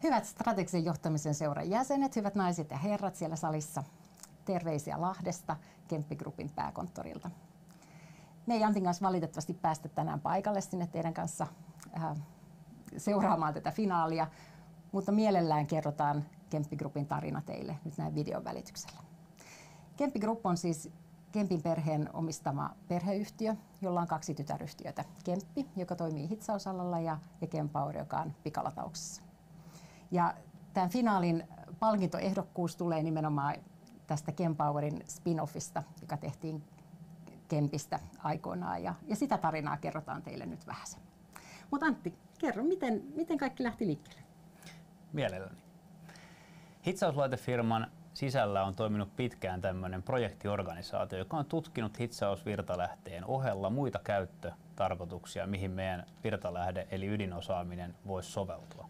Hyvät strategisen johtamisen seuran jäsenet, hyvät naiset ja herrat siellä salissa, terveisiä Lahdesta, Kemppi Groupin pääkonttorilta. Me ei Antin kanssa valitettavasti päästä tänään paikalle sinne teidän kanssa seuraamaan tätä finaalia, mutta mielellään kerrotaan Kemppi Groupin tarina teille nyt näin videon välityksellä. Kemppi Group on siis Kempin perheen omistama perheyhtiö, jolla on 2 tytäryhtiötä. Kemppi, joka toimii hitsausalalla, ja Kempower, joka on pikalatauksessa. Ja tämän finaalin palkintoehdokkuus tulee nimenomaan tästä Kempowerin spin-offista, joka tehtiin Kempistä aikoinaan, ja sitä tarinaa kerrotaan teille nyt vähän. Mutta Antti, kerro, miten kaikki lähti liikkeelle? Mielelläni. Hitsauslaitefirman sisällä on toiminut pitkään tämmöinen projektiorganisaatio, joka on tutkinut hitsausvirtalähteen ohella muita käyttötarkoituksia, mihin meidän virtalähde eli ydinosaaminen voisi soveltua.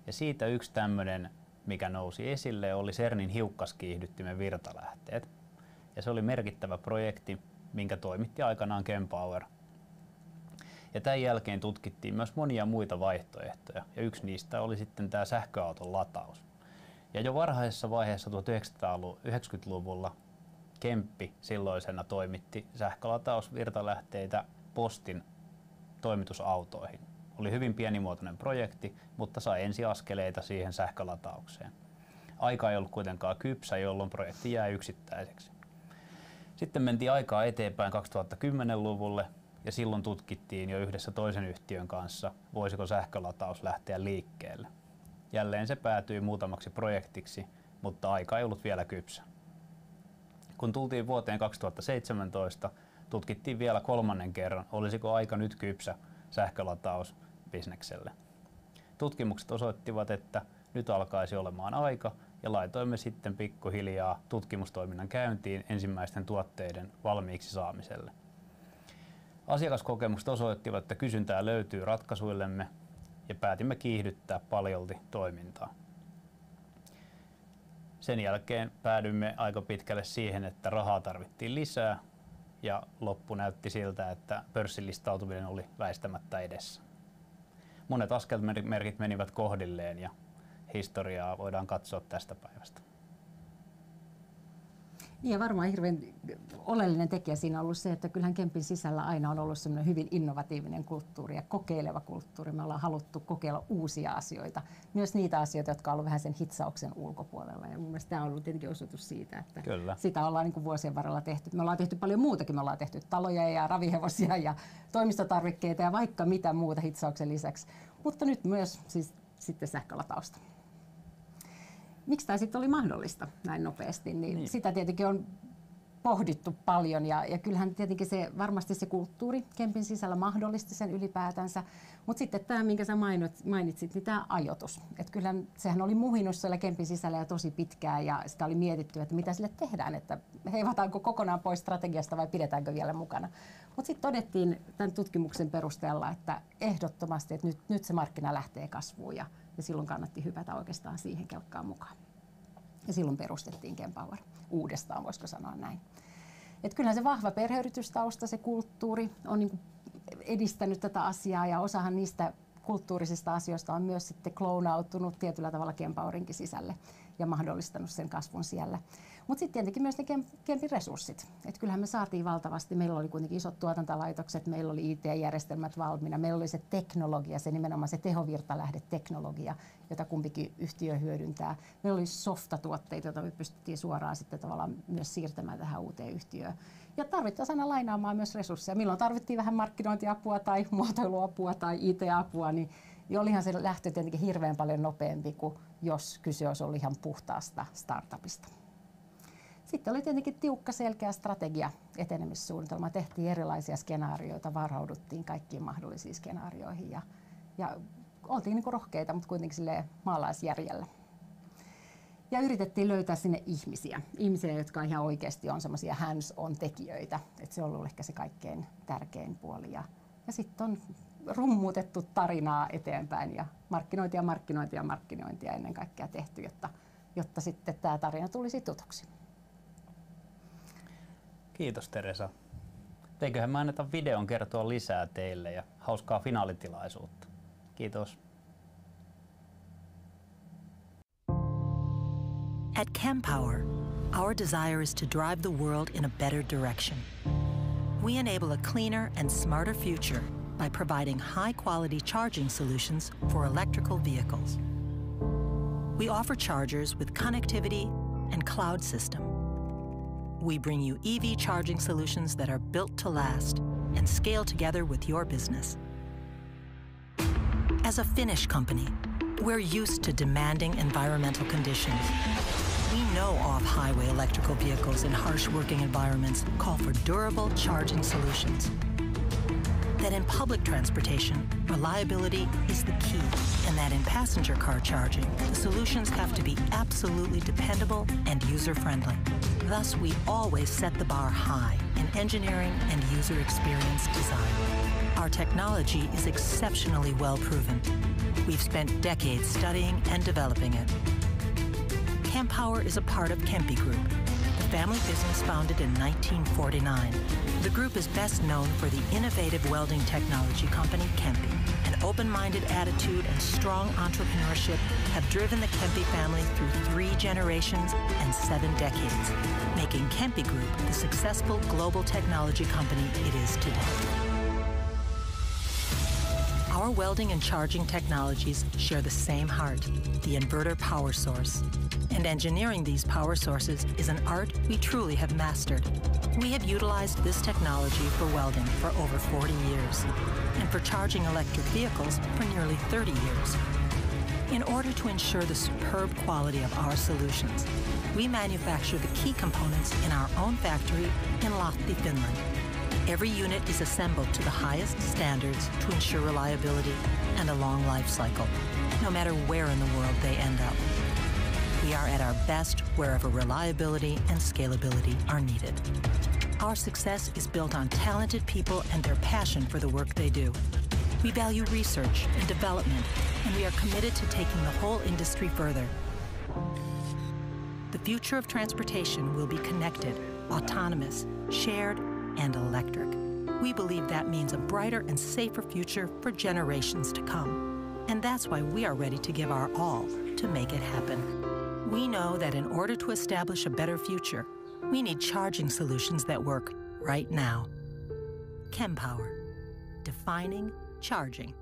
Ja siitä yksi tämmöinen, mikä nousi esille, oli CERNin hiukkaskiihdyttimen virtalähteet. Ja se oli merkittävä projekti, minkä toimitti aikanaan Kempower. Ja tämän jälkeen tutkittiin myös monia muita vaihtoehtoja, ja yksi niistä oli sitten tämä sähköauton lataus. Ja jo varhaisessa vaiheessa 1990-luvulla Kemppi silloisena toimitti sähkölatausvirtalähteitä postin toimitusautoihin. Oli hyvin pienimuotoinen projekti, mutta sai ensiaskeleita siihen sähkölataukseen. Aika ei ollut kuitenkaan kypsä, jolloin projekti jäi yksittäiseksi. Sitten mentiin aikaa eteenpäin 2010-luvulle ja silloin tutkittiin jo yhdessä toisen yhtiön kanssa, voisiko sähkölataus lähteä liikkeelle. Jälleen se päätyi muutamaksi projektiksi, mutta aika ei ollut vielä kypsä. Kun tultiin vuoteen 2017, tutkittiin vielä 3. kerran, olisiko aika nyt kypsä sähkölatausbisnekselle. Tutkimukset osoittivat, että nyt alkaisi olemaan aika, ja laitoimme sitten pikkuhiljaa tutkimustoiminnan käyntiin ensimmäisten tuotteiden valmiiksi saamiselle. Asiakaskokemukset osoittivat, että kysyntää löytyy ratkaisuillemme, ja päätimme kiihdyttää paljolti toimintaa. Sen jälkeen päädyimme aika pitkälle siihen, että rahaa tarvittiin lisää, ja loppu näytti siltä, että pörssilistautuminen oli väistämättä edessä. Monet askelmerkit menivät kohdilleen, ja historiaa voidaan katsoa tästä päivästä. Ja varmaan hirveän oleellinen tekijä siinä on ollut se, että kyllähän Kempin sisällä aina on ollut semmoinen hyvin innovatiivinen kulttuuri ja kokeileva kulttuuri. Me ollaan haluttu kokeilla uusia asioita, myös niitä asioita, jotka on ollut vähän sen hitsauksen ulkopuolella. Ja mun mielestä tämä on ollut tietenkin osoitus siitä, että Kyllä. sitä ollaan niin kuin vuosien varrella tehty. Me ollaan tehty paljon muutakin. Me ollaan tehty taloja ja ravihevosia ja toimistotarvikkeita ja vaikka mitä muuta hitsauksen lisäksi. Mutta nyt myös siis sitten sähkölatausta. Miksi tämä sitten oli mahdollista näin nopeasti, niin sitä tietenkin on pohdittu paljon ja kyllähän tietenkin varmasti se kulttuuri Kempin sisällä mahdollisti sen ylipäätänsä, mutta sitten tämä, minkä sä mainitsit, niin tämä ajoitus. Että kyllähän sehän oli muhinut siellä Kempin sisällä jo tosi pitkään ja sitä oli mietitty, että mitä sille tehdään, että heivataanko kokonaan pois strategiasta vai pidetäänkö vielä mukana. Mutta sitten todettiin tämän tutkimuksen perusteella, että ehdottomasti, että nyt se markkina lähtee kasvuun ja silloin kannatti hypätä oikeastaan siihen kelkkaan mukaan. Ja silloin perustettiin Kempower uudestaan, voisiko sanoa näin. Et kyllähän se vahva perheyritystausta, se kulttuuri on niin kuin edistänyt tätä asiaa ja osahan niistä kulttuurisista asioista on myös sitten kloonautunut tietyllä tavalla Kempowerinkin sisälle ja mahdollistanut sen kasvun siellä. Mutta sitten tietenkin myös ne Kempin resurssit. Et kyllähän me saatiin valtavasti, meillä oli kuitenkin isot tuotantolaitokset, meillä oli IT-järjestelmät valmiina, meillä oli se teknologia, se nimenomaan se tehovirtalähdeteknologia, jota kumpikin yhtiö hyödyntää. Meillä oli softatuotteita, joita me pystyttiin suoraan sitten tavallaan myös siirtämään tähän uuteen yhtiöön. Ja tarvittaisiin aina lainaamaan myös resursseja. Milloin tarvittiin vähän markkinointiapua tai muotoiluapua tai IT-apua, niin olihan se lähtö tietenkin hirveän paljon nopeampi kuin jos kyse olisi ollut ihan puhtaasta startupista. Sitten oli tietenkin tiukka selkeä strategia, etenemissuunnitelma. Tehtiin erilaisia skenaarioita, varauduttiin kaikkiin mahdollisiin skenaarioihin ja oltiin niin kuin rohkeita, mutta kuitenkin silleen maalaisjärjellä. Ja yritettiin löytää sinne ihmisiä, jotka ihan oikeasti on semmoisia hands-on-tekijöitä. Et se on ollut ehkä se kaikkein tärkein puoli. Ja sitten on rummutettu tarinaa eteenpäin ja markkinointia ennen kaikkea tehty, jotta sitten tämä tarina tulisi tutuksi. Kiitos Teresa. Eiköhän mä anneta videon kertoa lisää teille ja hauskaa finaalitilaisuutta. Kiitos. At ChemPower, our desire is to drive the world in a better direction. We enable a cleaner and smarter future by providing high-quality charging solutions for electrical vehicles. We offer chargers with connectivity and cloud system. We bring you EV charging solutions that are built to last and scale together with your business. As a Finnish company, we're used to demanding environmental conditions. We know off-highway electrical vehicles in harsh working environments call for durable charging solutions. That in public transportation, reliability is the key, and that in passenger car charging, the solutions have to be absolutely dependable and user-friendly. Thus, we always set the bar high in engineering and user experience design. Our technology is exceptionally well-proven. We've spent decades studying and developing it. ChemPower is a part of Kempe Group, the family business founded in 1949. The group is best known for the innovative welding technology company Kempe. An open-minded attitude and strong entrepreneurship have driven the Kempe family through 3 generations and 7 decades, making Kempe Group the successful global technology company it is today. Our welding and charging technologies share the same heart, the inverter power source. And engineering these power sources is an art we truly have mastered. We have utilized this technology for welding for over 40 years, and for charging electric vehicles for nearly 30 years. In order to ensure the superb quality of our solutions, we manufacture the key components in our own factory in Lahti, Finland. Every unit is assembled to the highest standards to ensure reliability and a long life cycle, no matter where in the world they end up. We are at our best wherever reliability and scalability are needed. Our success is built on talented people and their passion for the work they do. We value research and development, and we are committed to taking the whole industry further. The future of transportation will be connected, autonomous, shared, and electric. We believe that means a brighter and safer future for generations to come. And that's why we are ready to give our all to make it happen. We know that in order to establish a better future, we need charging solutions that work right now. ChemPower, defining charging.